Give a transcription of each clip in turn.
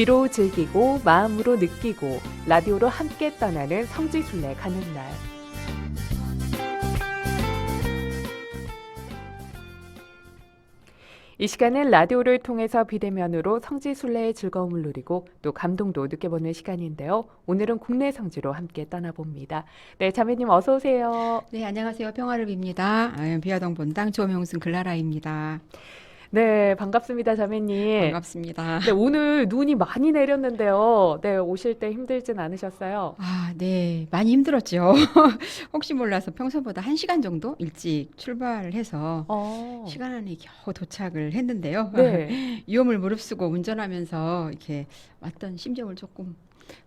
귀로 즐기고 마음으로 느끼고 라디오로 함께 떠나는 성지순례 가는 날. 이 시간은 라디오를 통해서 비대면으로 성지순례의 즐거움을 누리고 또 감동도 느껴보는 시간인데요. 오늘은 국내 성지로 함께 떠나봅니다. 네, 자매님 어서 오세요. 네, 안녕하세요. 평화를 빕니다. 비아동 본당 조명순 글라라입니다. 네, 반갑습니다, 자매님. 반갑습니다. 네, 오늘 눈이 많이 내렸는데요. 네, 오실 때 힘들진 않으셨어요? 네, 많이 힘들었죠. 혹시 몰라서 평소보다 1시간 정도 일찍 출발을 해서 시간 안에 겨우 도착을 했는데요. 네. 위험을 무릅쓰고 운전하면서 이렇게 왔던 심정을 조금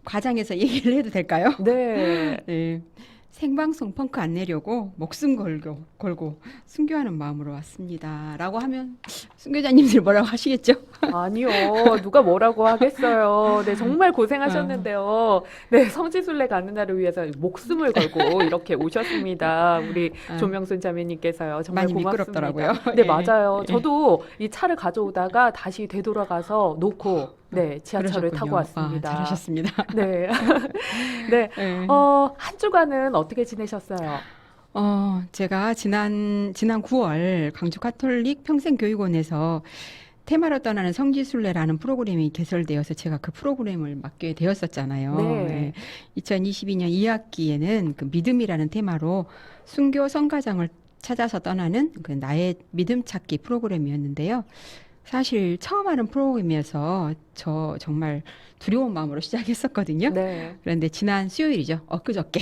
과장해서 얘기를 해도 될까요? 네. 네. 생방송 펑크 안 내려고 목숨 걸고 순교하는 마음으로 왔습니다. 라고 하면 순교자님들 뭐라고 하시겠죠? 아니요. 누가 뭐라고 하겠어요. 네, 정말 고생하셨는데요. 네, 성지순례 가는 날을 위해서 목숨을 걸고 이렇게 오셨습니다. 우리 조명순 자매님께서요. 정말 많이 고맙습니다. 미끄럽더라고요. 네, 예. 맞아요. 저도 이 차를 가져오다가 다시 되돌아가서 놓고 네, 지하철을 그러셨군요. 타고 왔습니다. 잘하셨습니다. 네. 네. 예. 한 주간은 어떻게 지내셨어요? 제가 지난 9월 광주 가톨릭 평생교육원에서 테마로 떠나는 성지순례라는 프로그램이 개설되어서 제가 그 프로그램을 맡게 되었었잖아요. 네. 2022년 2학기에는 그 믿음이라는 테마로 순교 성가장을 찾아서 떠나는 그 나의 믿음 찾기 프로그램이었는데요. 사실 처음 하는 프로그램이어서 저 정말 두려운 마음으로 시작했었거든요. 네. 그런데 지난 수요일이죠. 엊그저께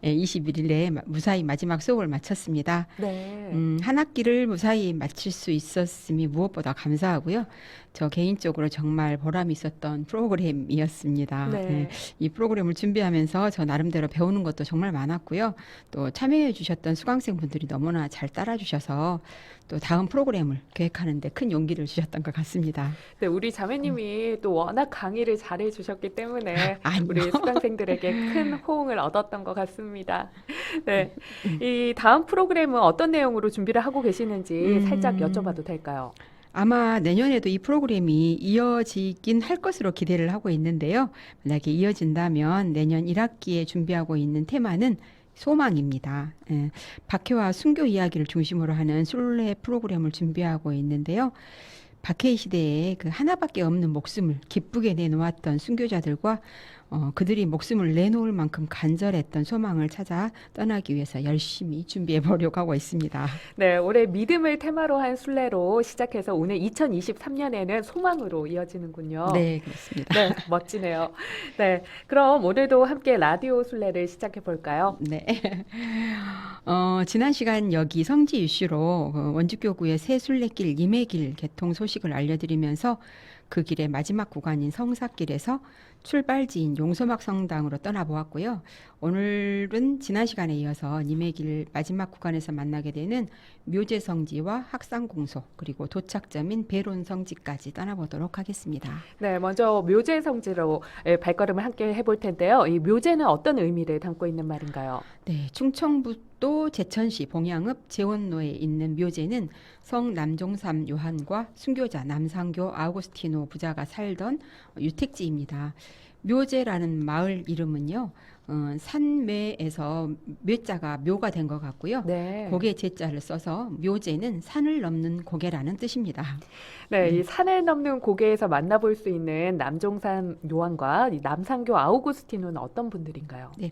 21일에 무사히 마지막 수업을 마쳤습니다. 네. 한 학기를 무사히 마칠 수 있었음이 무엇보다 감사하고요. 저 개인적으로 정말 보람이 있었던 프로그램이었습니다. 네. 이 프로그램을 준비하면서 저 나름대로 배우는 것도 정말 많았고요. 또 참여해 주셨던 수강생분들이 너무나 잘 따라주셔서 또 다음 프로그램을 계획하는 데 큰 용기를 주셨던 것 같습니다. 네, 우리 자매님이 또 워낙 강의를 잘해 주셨기 때문에 아니요. 우리 수강생들에게 큰 호응을 얻었던 것 같습니다. 네, 이 다음 프로그램은 어떤 내용으로 준비를 하고 계시는지 살짝 여쭤봐도 될까요? 아마 내년에도 이 프로그램이 이어지긴 할 것으로 기대를 하고 있는데요. 만약에 이어진다면 내년 1학기에 준비하고 있는 테마는 소망입니다. 박해와 순교 이야기를 중심으로 하는 순례 프로그램을 준비하고 있는데요. 박해 시대에 그 하나밖에 없는 목숨을 기쁘게 내놓았던 순교자들과 그들이 목숨을 내놓을 만큼 간절했던 소망을 찾아 떠나기 위해서 열심히 준비해 보려고 하고 있습니다. 네, 올해 믿음을 테마로 한 순례로 시작해서 오늘 2023년에는 소망으로 이어지는군요. 네, 그렇습니다. 네, 멋지네요. 네, 그럼 오늘도 함께 라디오 순례를 시작해 볼까요? 네. 지난 시간 여기 성지 이슈로 원주교구의 새 순례길 임해길 개통 소식을 알려드리면서 그 길의 마지막 구간인 성사길에서 출발지인 용소막 성당으로 떠나보았고요. 오늘은 지난 시간에 이어서 임해길 마지막 구간에서 만나게 되는 묘제성지와 학상공소 그리고 도착점인 배론성지까지 떠나보도록 하겠습니다. 네, 먼저 묘제 성지로 발걸음을 함께 해볼 텐데요. 이 묘제는 어떤 의미를 담고 있는 말인가요? 네, 충청북도 제천시 봉양읍 제원로에 있는 묘제는 성 남종삼 요한과 순교자 남상교 아우구스티노 부자가 살던 유택지입니다. 묘제라는 마을 이름은요, 산매에서 묘자가 묘가 된 것 같고요. 네. 고개 제자를 써서 묘제는 산을 넘는 고개라는 뜻입니다. 네, 이 산을 넘는 고개에서 만나볼 수 있는 남종산 요한과 이 남상교 아우구스티노는 어떤 분들인가요? 네.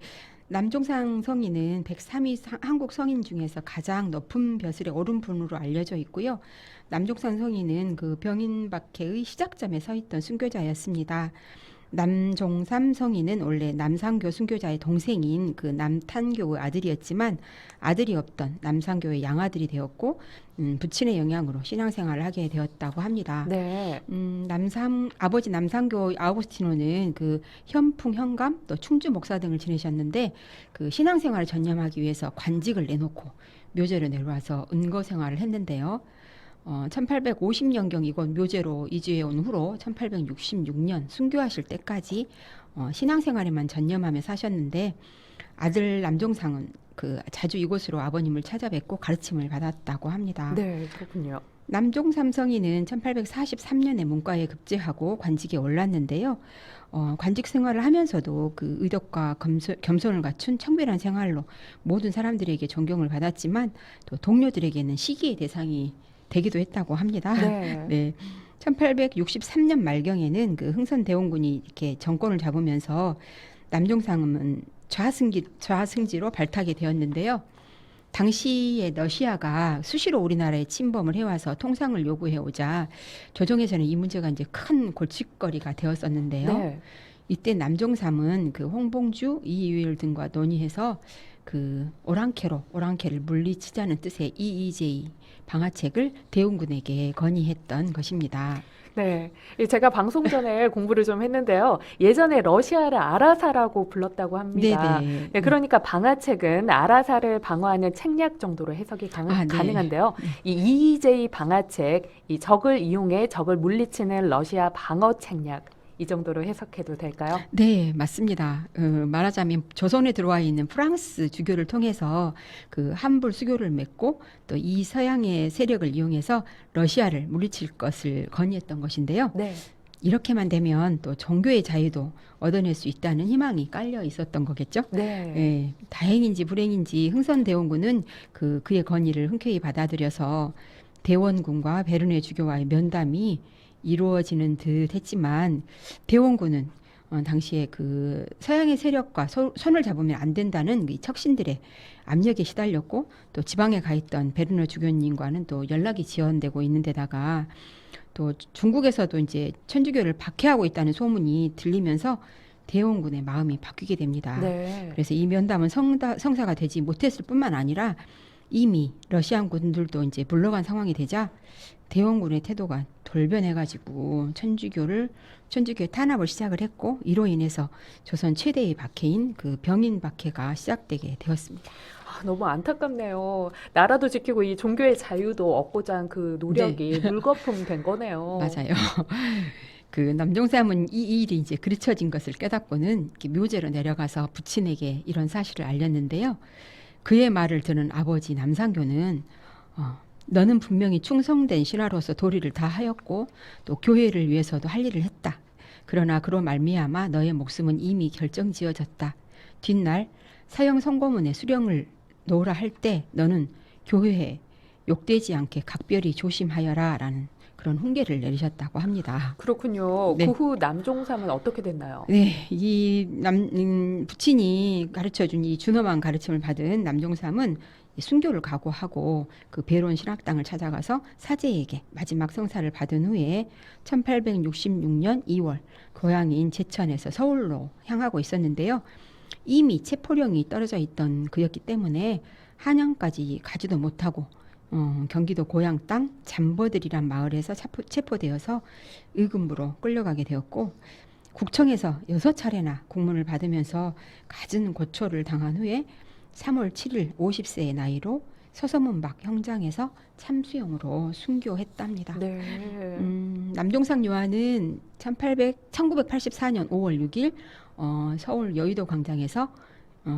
남종상 성인은 103위 한국 성인 중에서 가장 높은 벼슬의 오른분으로 알려져 있고요. 남종상 성인은 그 병인박해의 시작점에 서 있던 순교자였습니다. 남종삼 성인은 원래 남상교 순교자의 동생인 그 남탄교의 아들이었지만 아들이 없던 남상교의 양아들이 되었고 부친의 영향으로 신앙생활을 하게 되었다고 합니다. 네. 아버지 남상교 아우구스티노는 그 현풍 현감 또 충주 목사 등을 지내셨는데 그 신앙생활을 전념하기 위해서 관직을 내놓고 묘제로 내려와서 은거 생활을 했는데요. 1850년경 이곳 묘제로 이주해 온 후로 1866년 순교하실 때까지 신앙생활에만 전념하며 사셨는데 아들 남종상은 그 자주 이곳으로 아버님을 찾아뵙고 가르침을 받았다고 합니다. 네, 그렇군요. 남종삼 성인은 1843년에 문과에 급제하고 관직에 올랐는데요. 관직 생활을 하면서도 그 의덕과 겸손을 갖춘 청결한 생활로 모든 사람들에게 존경을 받았지만 또 동료들에게는 시기의 대상이 되기도 했다고 합니다. 네. 네. 1863년 말경에는 그 흥선대원군이 이렇게 정권을 잡으면서 남종삼은 좌승지로 발탁이 되었는데요. 당시에 러시아가 수시로 우리나라에 침범을 해와서 통상을 요구해오자 조정에서는 이 문제가 이제 큰 골칫거리가 되었었는데요. 네. 이때 남종삼은 그 홍봉주, 이의율 등과 논의해서 그 오랑캐를 물리치자는 뜻의 EEJ 방화책을 대원군에게 건의했던 것입니다. 네. 제가 방송 전에 공부를 좀 했는데요. 예전에 러시아를 아라사라고 불렀다고 합니다. 네네. 네, 그러니까 방화책은 아라사를 방어하는 책략 정도로 해석이 네. 가능한데요. 이 EEJ 방화책, 이 적을 이용해 적을 물리치는 러시아 방어 책략, 이 정도로 해석해도 될까요? 네, 맞습니다. 말하자면 조선에 들어와 있는 프랑스 주교를 통해서 그 한불 수교를 맺고 또 이 서양의 세력을 이용해서 러시아를 물리칠 것을 건의했던 것인데요. 네. 이렇게만 되면 또 종교의 자유도 얻어낼 수 있다는 희망이 깔려 있었던 거겠죠. 네. 예, 다행인지 불행인지 흥선대원군은 그의 건의를 흔쾌히 받아들여서 대원군과 베르네 주교와의 면담이 이루어지는 듯 했지만 대원군은 당시에 그 서양의 세력과 손을 잡으면 안 된다는 이 척신들의 압력에 시달렸고 또 지방에 가 있던 베르네 주교님과는 또 연락이 지연되고 있는 데다가 또 중국에서도 이제 천주교를 박해하고 있다는 소문이 들리면서 대원군의 마음이 바뀌게 됩니다. 네. 그래서 이 면담은 성사가 되지 못했을 뿐만 아니라 이미 러시안 군들도 이제 물러간 상황이 되자 대원군의 태도가 돌변해가지고 천주교의 탄압을 시작을 했고 이로 인해서 조선 최대의 박해인 그 병인 박해가 시작되게 되었습니다. 너무 안타깝네요. 나라도 지키고 이 종교의 자유도 얻고자 한 그 노력이 물거품 된 거네요. 맞아요. 그 남종삼은 이 일이 이제 그르쳐진 것을 깨닫고는 이렇게 묘제로 내려가서 부친에게 이런 사실을 알렸는데요. 그의 말을 들은 아버지 남상교는 너는 분명히 충성된 신하로서 도리를 다 하였고 또 교회를 위해서도 할 일을 했다. 그러나 그로 말미암아 너의 목숨은 이미 결정지어졌다. 뒷날 사형 선고문에 수령을 놓으라 할 때 너는 교회에 욕되지 않게 각별히 조심하여라 라는 그런 훈계를 내리셨다고 합니다. 그렇군요. 네. 그 후 남종삼은 어떻게 됐나요? 네, 이 부친이 가르쳐준 이 준엄한 가르침을 받은 남종삼은 순교를 각오하고 그 베론 신학당을 찾아가서 사제에게 마지막 성사를 받은 후에 1866년 2월 고향인 제천에서 서울로 향하고 있었는데요. 이미 체포령이 떨어져 있던 그였기 때문에 한양까지 가지도 못하고 경기도 고향 땅 잠버들이란 마을에서 체포되어서 의금부로 끌려가게 되었고 국청에서 6차례나 국문을 받으면서 갖은 고초를 당한 후에 3월 7일 50세의 나이로 서서문 밖 형장에서 참수형으로 순교했답니다. 네. 남종상 요한은 1984년 5월 6일 서울 여의도 광장에서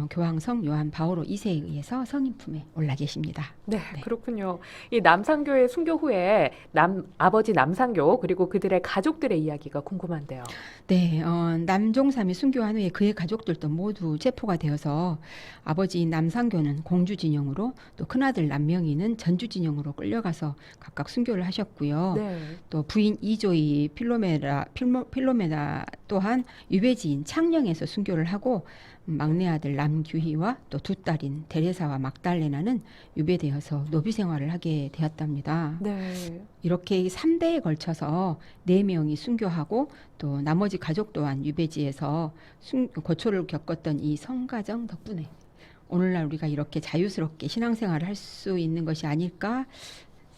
교황성 요한 바오로 2세에 의해서 성인 품에 올라 계십니다. 네, 그렇군요. 이 남상교의 순교 후에 아버지 남상교 그리고 그들의 가족들의 이야기가 궁금한데요. 네, 남종삼이 순교한 후에 그의 가족들도 모두 체포가 되어서 아버지 남상교는 공주 진영으로 또 큰아들 남명희는 전주 진영으로 끌려가서 각각 순교를 하셨고요. 네. 또 부인 이조이 필로메나 또한 유배지인 창녕에서 순교를 하고 막내 아들 남규희와 또 두 딸인 데레사와 막달레나는 유배되어서 노비 생활을 하게 되었답니다. 네. 이렇게 3대에 걸쳐서 4명이 순교하고 또 나머지 가족 또한 유배지에서 고초를 겪었던 이 성가정 덕분에 오늘날 우리가 이렇게 자유스럽게 신앙생활을 할 수 있는 것이 아닐까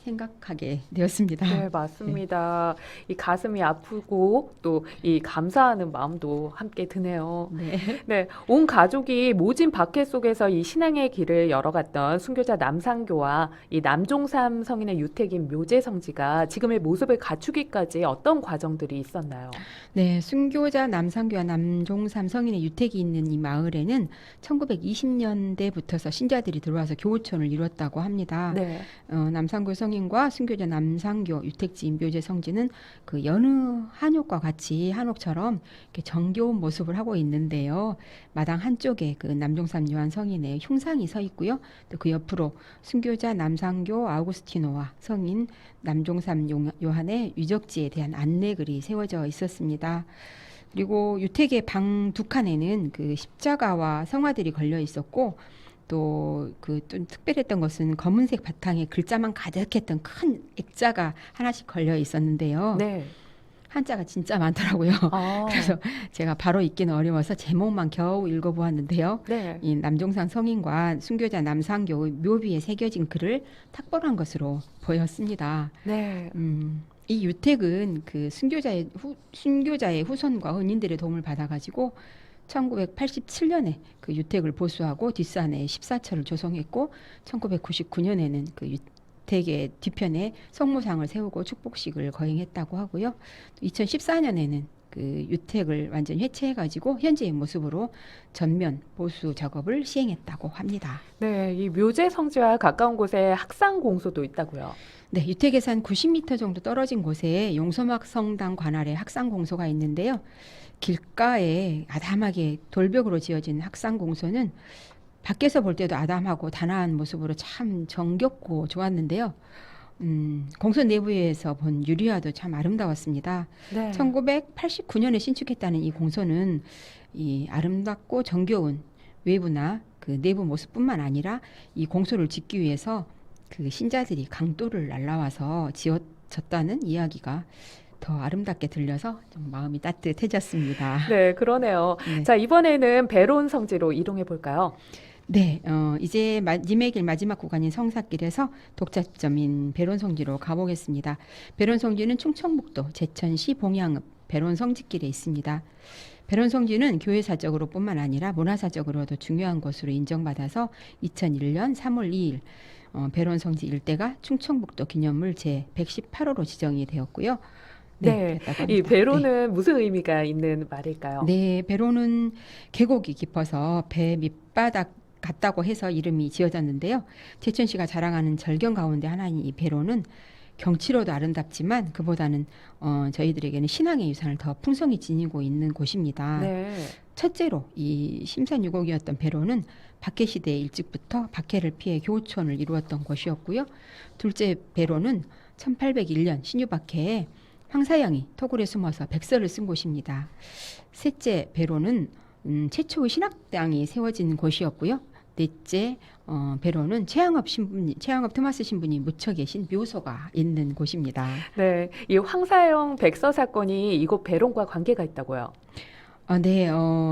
생각하게 되었습니다. 네, 맞습니다. 이 가슴이 아프고 또 이 감사하는 마음도 함께 드네요. 네. 네, 온 가족이 모진 박해 속에서 이 신앙의 길을 열어갔던 순교자 남상교와 이 남종삼 성인의 유택인 묘제성지가 지금의 모습을 갖추기까지 어떤 과정들이 있었나요? 네, 순교자 남상교와 남종삼 성인의 유택이 있는 이 마을에는 1920년대부터서 신자들이 들어와서 교우촌을 이뤘다고 합니다. 네. 남상교 성인 성인과 순교자 남상교 유택지인 묘제 성지는 그 여느 한옥과 같이 한옥처럼 이렇게 정겨운 모습을 하고 있는데요. 마당 한쪽에 그 남종삼 요한 성인의 흉상이 서 있고요. 또 그 옆으로 순교자 남상교 아우구스티노와 성인 남종삼 요한의 유적지에 대한 안내글이 세워져 있었습니다. 그리고 유택의 방 두 칸에는 그 십자가와 성화들이 걸려 있었고, 또 그 좀 특별했던 것은 검은색 바탕에 글자만 가득했던 큰 액자가 하나씩 걸려 있었는데요. 네. 한자가 진짜 많더라고요. 아, 그래서 제가 바로 읽기는 어려워서 제목만 겨우 읽어보았는데요. 네. 이 남종상 성인과 순교자 남상교의 묘비에 새겨진 글을 탁월한 것으로 보였습니다. 네. 이 유택은 그 순교자의 후손과 은인들의 도움을 받아가지고 1987년에 그 유택을 보수하고 뒷산에 14처를 조성했고, 1999년에는 그 유택의 뒤편에 성모상을 세우고 축복식을 거행했다고 하고요. 2014년에는 그 유택을 완전히 해체해가지고 현재의 모습으로 전면 보수 작업을 시행했다고 합니다. 네, 이 묘제 성지와 가까운 곳에 학상 공소도 있다고요. 네, 유택에서 한 90m 정도 떨어진 곳에 용서막 성당 관할에 학상 공소가 있는데요. 길가에 아담하게 돌벽으로 지어진 학상 공소는 밖에서 볼 때도 아담하고 단아한 모습으로 참 정겹고 좋았는데요. 공소 내부에서 본 유리화도 참 아름다웠습니다. 네. 1989년에 신축했다는 이 공소는 이 아름답고 정겨운 외부나 그 내부 모습뿐만 아니라 이 공소를 짓기 위해서 그 신자들이 강도를 날라와서 지어졌다는 이야기가 더 아름답게 들려서 좀 마음이 따뜻해졌습니다. 네, 그러네요. 네. 자, 이번에는 베론 성지로 이동해 볼까요? 네, 이제 님의 길 마지막 구간인 성사길에서 독자점인 배론성지로 가보겠습니다. 배론성지는 충청북도 제천시 봉양읍 배론성지길에 있습니다. 배론성지는 교회사적으로 뿐만 아니라 문화사적으로도 중요한 곳으로 인정받아서 2001년 3월 2일 배론성지 일대가 충청북도 기념물 제118호로 지정이 되었고요. 네, 그랬다고 이 합니다. 베론은 무슨 의미가 있는 말일까요? 네, 배로는 계곡이 깊어서 배 밑바닥 같다고 해서 이름이 지어졌는데요. 제천시가 자랑하는 절경 가운데 하나인 이 배로는 경치로도 아름답지만 그보다는 저희들에게는 신앙의 유산을 더 풍성히 지니고 있는 곳입니다. 네. 첫째로 이 심산유곡이었던 배로는 박해 시대 일찍부터 박해를 피해 교촌을 이루었던 곳이었고요. 둘째 배로는 1801년 신유박해에 황사양이 토굴에 숨어서 백서를 쓴 곳입니다. 셋째 배로는 최초의 신학당이 세워진 곳이었고요. 넷째 배로는 최양업 토마스 신부님 묻혀 계신 묘소가 있는 곳입니다. 네, 이 황사영 백서 사건이 이곳 베론과 관계가 있다고요. 네,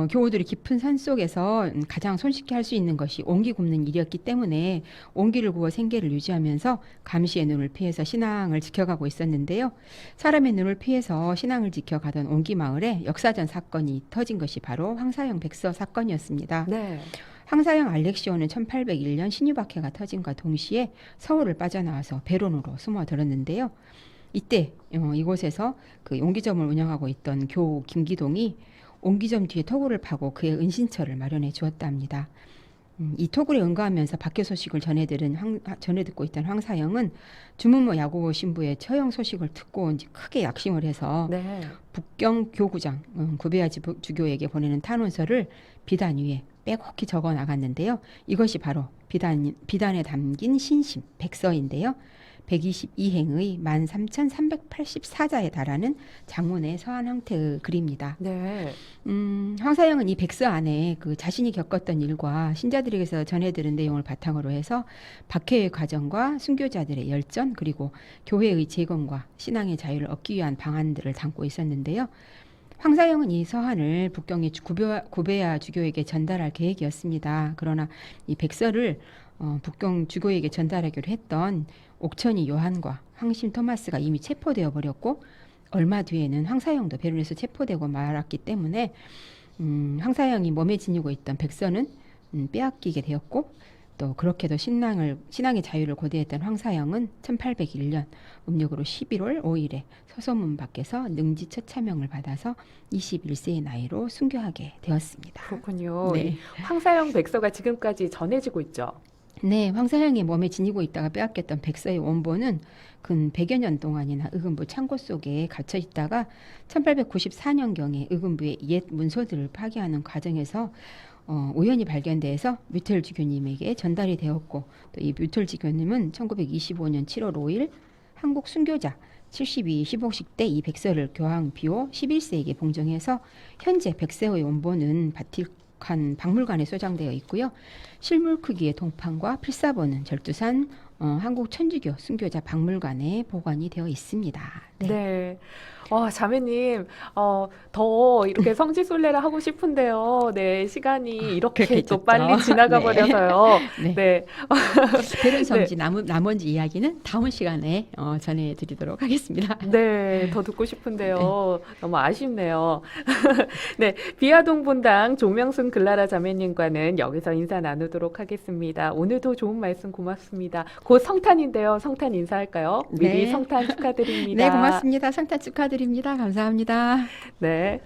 교우들이 깊은 산 속에서 가장 손쉽게 할 수 있는 것이 옹기 굽는 일이었기 때문에 옹기를 구워 생계를 유지하면서 감시의 눈을 피해서 신앙을 지켜가고 있었는데요. 사람의 눈을 피해서 신앙을 지켜가던 옹기 마을에 역사전 사건이 터진 것이 바로 황사영 백서 사건이었습니다. 네. 황사영 알렉시오는 1801년 신유박해가 터진과 동시에 서울을 빠져나와서 베론으로 숨어들었는데요. 이때 이곳에서 그 옹기점을 운영하고 있던 교우 김기동이 옹기점 뒤에 토굴을 파고 그의 은신처를 마련해 주었다 합니다. 이 토굴에 응가하면서 박해 소식을 전해 듣고 있던 황사영은 주문모 야고 신부의 처형 소식을 듣고 온지 크게 약심을 해서 네. 북경 교구장 구베야 주교에게 보내는 탄원서를 비단 위에 빼곡히 적어 나갔는데요. 이것이 바로 비단에 담긴 신심 백서인데요. 122행의 13,384자에 달하는 장문의 서한 형태의 글입니다. 네. 황사영은 이 백서 안에 그 자신이 겪었던 일과 신자들에게서 전해들은 내용을 바탕으로 해서 박해의 과정과 순교자들의 열전, 그리고 교회의 재건과 신앙의 자유를 얻기 위한 방안들을 담고 있었는데요. 황사영은 이 서한을 북경의 구베야 주교에게 전달할 계획이었습니다. 그러나 이 백서를 북경 주교에게 전달하기로 했던 옥천이 요한과 황심 토마스가 이미 체포되어 버렸고, 얼마 뒤에는 황사영도 베론에서 체포되고 말았기 때문에 황사영이 몸에 지니고 있던 백서는 빼앗기게 되었고, 또 그렇게도 신앙의 자유를 고대했던 황사영은 1801년 음력으로 11월 5일에 서소문 밖에서 능지 처차명을 받아서 21세의 나이로 순교하게 되었습니다. 그렇군요. 네. 이 황사영 백서가 지금까지 전해지고 있죠. 네, 황사형이 몸에 지니고 있다가 빼앗겼던 백서의 원본은 근 100여 년 동안이나 의금부 창고 속에 갇혀 있다가 1894년경에 의금부의 옛 문서들을 파괴하는 과정에서 우연히 발견돼서 뮤텔지교님에게 전달이 되었고 또 이 뮤텔지교님은 1925년 7월 5일 한국 순교자 72 15식 때 이 백서를 교황 비오 11세에게 봉정해서 현재 백서의 원본은 바티칸 박물관에 소장되어 있고요. 실물 크기의 동판과 필사본은 절두산 한국 천주교 순교자 박물관에 보관이 되어 있습니다. 네. 네. 자매님, 더 이렇게 성지순례를 하고 싶은데요. 네, 시간이 이렇게 또 그렇겠죠. 빨리 지나가 네. 버려서요. 네. 네, 베른성지 나머지 이야기는 다음 시간에 전해드리도록 하겠습니다. 네, 더 듣고 싶은데요. 너무 아쉽네요. 네, 비아동 분당 조명순 글라라 자매님과는 여기서 인사 나누도록 하겠습니다. 오늘도 좋은 말씀 고맙습니다. 곧 성탄인데요. 성탄 인사할까요? 미리 네. 성탄 축하드립니다. 네, 고맙습니다. 성탄 축하드립니다. 감사합니다. 네.